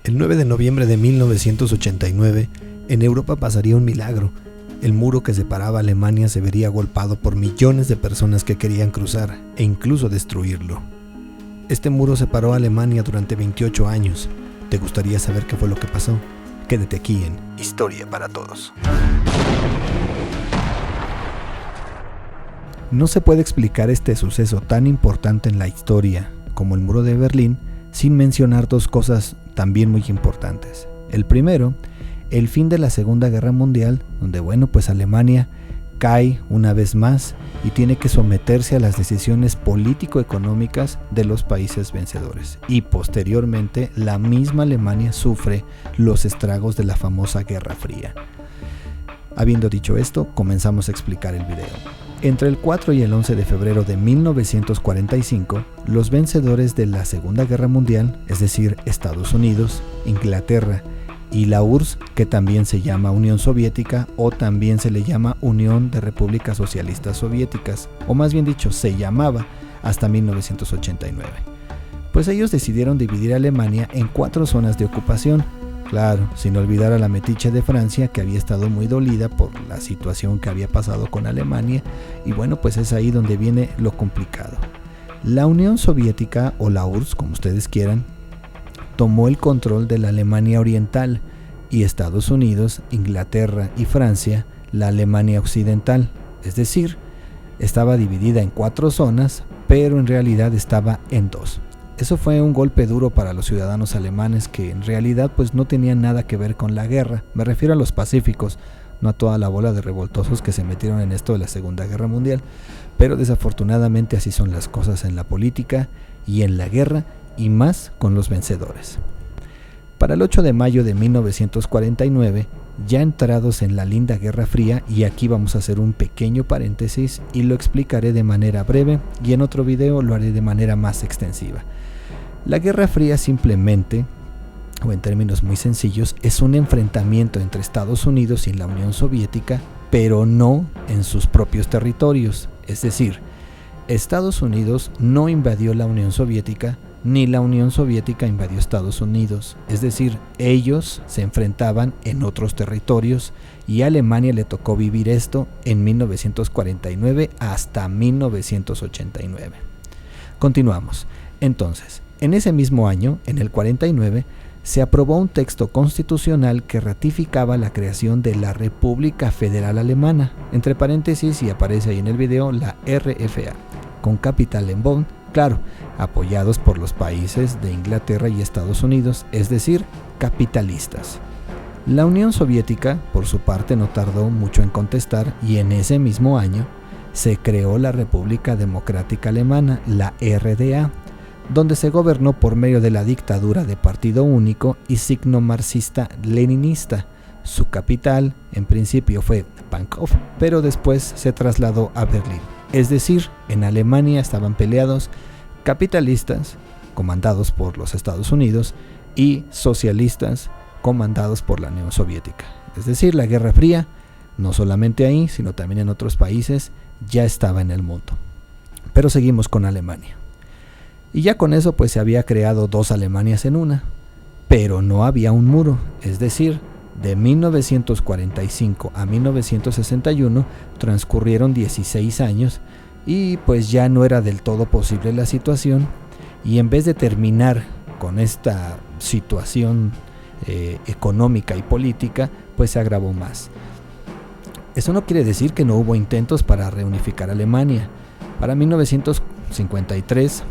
El 9 de noviembre de 1989, en Europa pasaría un milagro. El muro que separaba a Alemania se vería golpeado por millones de personas que querían cruzar e incluso destruirlo. Este muro separó a Alemania durante 28 años. ¿Te gustaría saber qué fue lo que pasó? Quédate aquí en Historia para Todos. No se puede explicar este suceso tan importante en la historia como el muro de Berlín sin mencionar dos cosas también muy importantes. El primero, el fin de la Segunda Guerra Mundial, donde Alemania cae una vez más y tiene que someterse a las decisiones político-económicas de los países vencedores. Y posteriormente, la misma Alemania sufre los estragos de la famosa Guerra Fría. Habiendo dicho esto, comenzamos a explicar el video. Entre el 4 y el 11 de febrero de 1945, los vencedores de la Segunda Guerra Mundial, es decir, Estados Unidos, Inglaterra y la URSS, que también se llama Unión Soviética o también se le llama Unión de Repúblicas Socialistas Soviéticas, o más bien dicho, se llamaba hasta 1989. Pues ellos decidieron dividir a Alemania en 4 zonas de ocupación. Claro, sin olvidar a la metiche de Francia, que había estado muy dolida por la situación que había pasado con Alemania, y pues es ahí donde viene lo complicado. La Unión Soviética, o la URSS, como ustedes quieran, tomó el control de la Alemania Oriental, y Estados Unidos, Inglaterra y Francia, la Alemania Occidental. Es decir, estaba dividida en 4 zonas, pero en realidad estaba en 2. Eso fue un golpe duro para los ciudadanos alemanes que en realidad no tenían nada que ver con la guerra. Me refiero a los pacíficos, no a toda la bola de revoltosos que se metieron en esto de la Segunda Guerra Mundial. Pero desafortunadamente así son las cosas en la política y en la guerra, y más con los vencedores. Para el 8 de mayo de 1949, ya entrados en la linda Guerra Fría, y aquí vamos a hacer un pequeño paréntesis y lo explicaré de manera breve, y en otro video lo haré de manera más extensiva. La Guerra Fría simplemente, o en términos muy sencillos, es un enfrentamiento entre Estados Unidos y la Unión Soviética, pero no en sus propios territorios. Es decir, Estados Unidos no invadió la Unión Soviética, ni la Unión Soviética invadió Estados Unidos. Es decir, ellos se enfrentaban en otros territorios, y a Alemania le tocó vivir esto en 1949 hasta 1989. Continuamos. Entonces, en ese mismo año, en el 49, se aprobó un texto constitucional que ratificaba la creación de la República Federal Alemana, entre paréntesis, y aparece ahí en el video, la RFA, con capital en Bonn, claro, apoyados por los países de Inglaterra y Estados Unidos, es decir, capitalistas. La Unión Soviética, por su parte, no tardó mucho en contestar, y en ese mismo año se creó la República Democrática Alemana, la RDA, donde se gobernó por medio de la dictadura de partido único y signo marxista-leninista. Su capital, en principio, fue Pankow, pero después se trasladó a Berlín. Es decir, en Alemania estaban peleados capitalistas, comandados por los Estados Unidos, y socialistas, comandados por la Unión Soviética. Es decir, la Guerra Fría, no solamente ahí, sino también en otros países, ya estaba en el mundo. Pero seguimos con Alemania. Y ya con eso se había creado 2 Alemanias en una, pero no había un muro. Es decir, de 1945 a 1961 transcurrieron 16 años y ya no era del todo posible la situación, y en vez de terminar con esta situación económica y política, se agravó más. Eso no quiere decir que no hubo intentos para reunificar Alemania. Para 1953,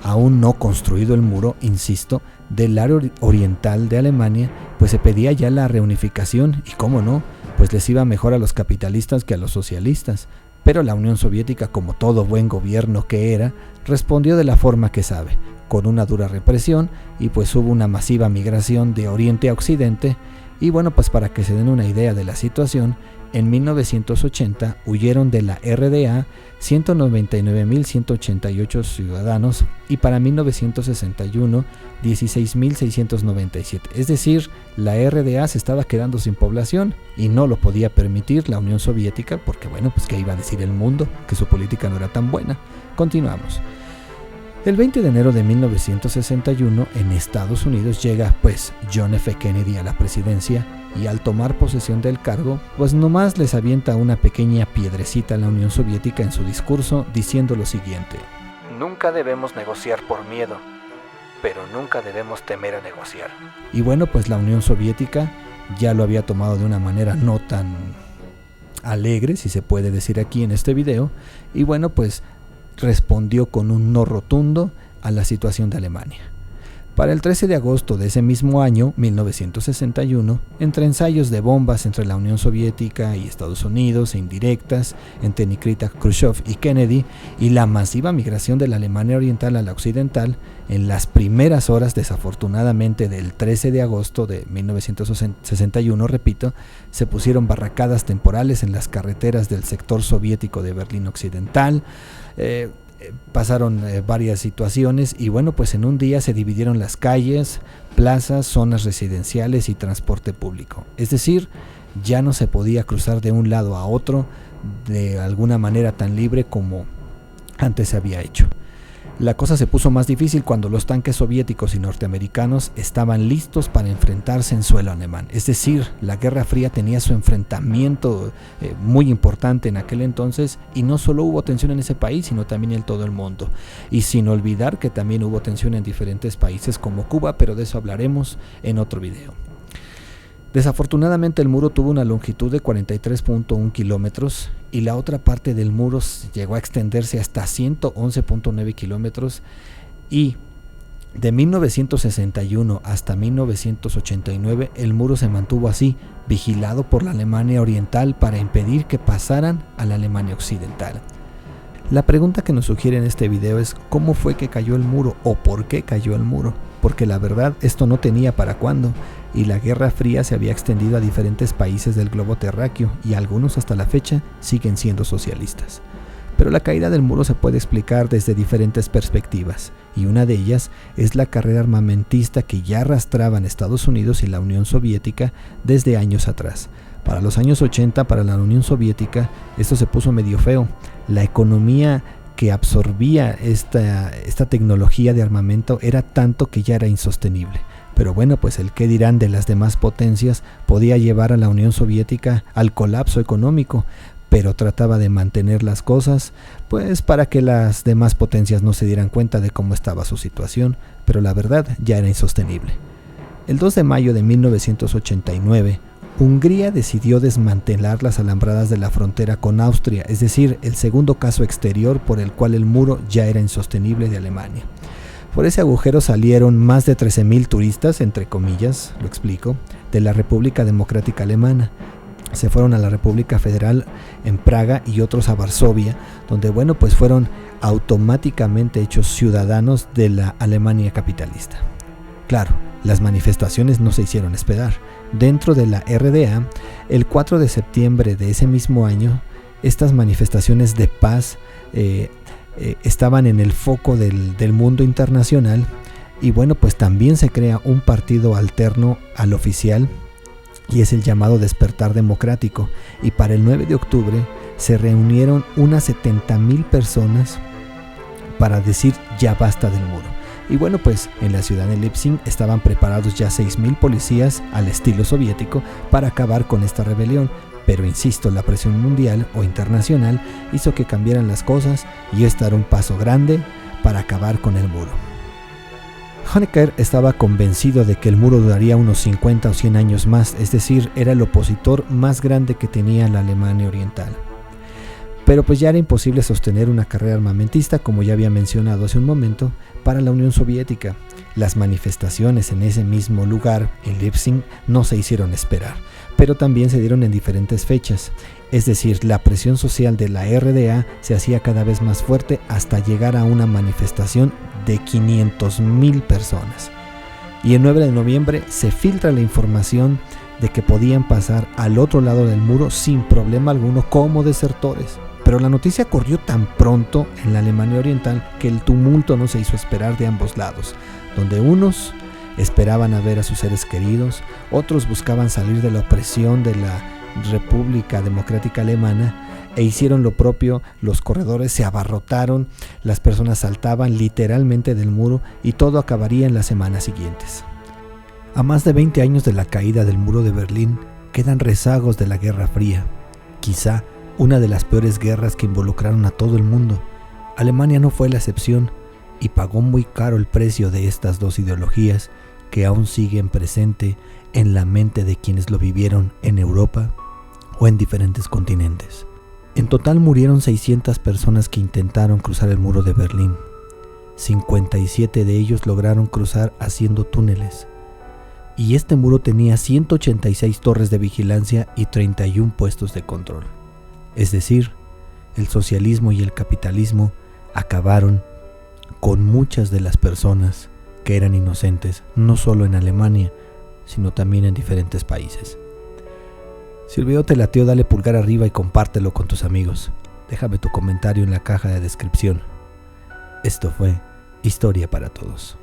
aún no construido el muro, insisto, del área oriental de Alemania, se pedía ya la reunificación, y cómo no, les iba mejor a los capitalistas que a los socialistas. Pero la Unión Soviética, como todo buen gobierno que era, respondió de la forma que sabe, con una dura represión, y hubo una masiva migración de oriente a occidente. Y para que se den una idea de la situación, en 1980 huyeron de la RDA 199.188 ciudadanos, y para 1961 16.697. Es decir, la RDA se estaba quedando sin población y no lo podía permitir la Unión Soviética, porque ¿qué iba a decir el mundo? Que su política no era tan buena. Continuamos. El 20 de enero de 1961 en Estados Unidos llega John F. Kennedy a la presidencia y al tomar posesión del cargo nomás les avienta una pequeña piedrecita a la Unión Soviética en su discurso diciendo lo siguiente: nunca debemos negociar por miedo, pero nunca debemos temer a negociar. Y la Unión Soviética ya lo había tomado de una manera no tan alegre, si se puede decir aquí en este video, y respondió con un no rotundo a la situación de Alemania. Para el 13 de agosto de ese mismo año, 1961, entre ensayos de bombas entre la Unión Soviética y Estados Unidos e indirectas entre Nikita Khrushchev y Kennedy y la masiva migración de la Alemania Oriental a la Occidental, en las primeras horas, desafortunadamente, del 13 de agosto de 1961, se pusieron barracadas temporales en las carreteras del sector soviético de Berlín Occidental. Pasaron varias situaciones y en un día se dividieron las calles, plazas, zonas residenciales y transporte público. Es decir, ya no se podía cruzar de un lado a otro de alguna manera tan libre como antes se había hecho. La cosa se puso más difícil cuando los tanques soviéticos y norteamericanos estaban listos para enfrentarse en suelo alemán. Es decir, la Guerra Fría tenía su enfrentamiento muy importante en aquel entonces, y no solo hubo tensión en ese país, sino también en todo el mundo. Y sin olvidar que también hubo tensión en diferentes países como Cuba, pero de eso hablaremos en otro video. Desafortunadamente el muro tuvo una longitud de 43.1 kilómetros y la otra parte del muro llegó a extenderse hasta 111.9 kilómetros, y de 1961 hasta 1989 el muro se mantuvo así, vigilado por la Alemania Oriental para impedir que pasaran a la Alemania Occidental. La pregunta que nos sugiere en este video es ¿cómo fue que cayó el muro o por qué cayó el muro? Porque la verdad esto no tenía para cuándo, y la Guerra Fría se había extendido a diferentes países del globo terráqueo y algunos hasta la fecha siguen siendo socialistas. Pero la caída del muro se puede explicar desde diferentes perspectivas, y una de ellas es la carrera armamentista que ya arrastraban Estados Unidos y la Unión Soviética desde años atrás. Para los años 80, para la Unión Soviética, esto se puso medio feo. La economía que absorbía esta tecnología de armamento era tanto que ya era insostenible. Pero el qué dirán de las demás potencias podía llevar a la Unión Soviética al colapso económico, pero trataba de mantener las cosas para que las demás potencias no se dieran cuenta de cómo estaba su situación, pero la verdad ya era insostenible. El 2 de mayo de 1989, Hungría decidió desmantelar las alambradas de la frontera con Austria, es decir, el segundo caso exterior por el cual el muro ya era insostenible de Alemania. Por ese agujero salieron más de 13,000 turistas, entre comillas, lo explico, de la República Democrática Alemana. Se fueron a la República Federal en Praga y otros a Varsovia, donde fueron automáticamente hechos ciudadanos de la Alemania capitalista. Claro, las manifestaciones no se hicieron esperar. Dentro de la RDA, el 4 de septiembre de ese mismo año, estas manifestaciones de paz estaban en el foco del mundo internacional, y también se crea un partido alterno al oficial, y es el llamado Despertar Democrático, y para el 9 de octubre se reunieron unas 70,000 personas para decir ya basta del muro. Y en la ciudad de Leipzig estaban preparados ya 6,000 policías al estilo soviético para acabar con esta rebelión. Pero insisto, la presión mundial o internacional hizo que cambiaran las cosas, y esto era un paso grande para acabar con el muro. Honecker estaba convencido de que el muro duraría unos 50 o 100 años más, es decir, era el opositor más grande que tenía la Alemania Oriental. Pero ya era imposible sostener una carrera armamentista, como ya había mencionado hace un momento, para la Unión Soviética. Las manifestaciones en ese mismo lugar, en Leipzig, no se hicieron esperar, pero también se dieron en diferentes fechas. Es decir, la presión social de la RDA se hacía cada vez más fuerte hasta llegar a una manifestación de 500,000 personas. Y el 9 de noviembre se filtra la información de que podían pasar al otro lado del muro sin problema alguno como desertores. Pero la noticia corrió tan pronto en la Alemania Oriental que el tumulto no se hizo esperar de ambos lados, donde unos esperaban a ver a sus seres queridos, otros buscaban salir de la opresión de República Democrática Alemana e hicieron lo propio. Los corredores se abarrotaron, las personas saltaban literalmente del muro y todo acabaría en las semanas siguientes. A más de 20 años de la caída del muro de Berlín, quedan rezagos de la Guerra Fría, quizá una de las peores guerras que involucraron a todo el mundo. Alemania no fue la excepción y pagó muy caro el precio de estas dos ideologías que aún siguen presente en la mente de quienes lo vivieron en Europa o en diferentes continentes. En total murieron 600 personas que intentaron cruzar el muro de Berlín. 57 de ellos lograron cruzar haciendo túneles. Y este muro tenía 186 torres de vigilancia y 31 puestos de control. Es decir, el socialismo y el capitalismo acabaron con muchas de las personas que eran inocentes, no solo en Alemania, sino también en diferentes países. Si el video te latió, dale pulgar arriba y compártelo con tus amigos. Déjame tu comentario en la caja de descripción. Esto fue Historia para Todos.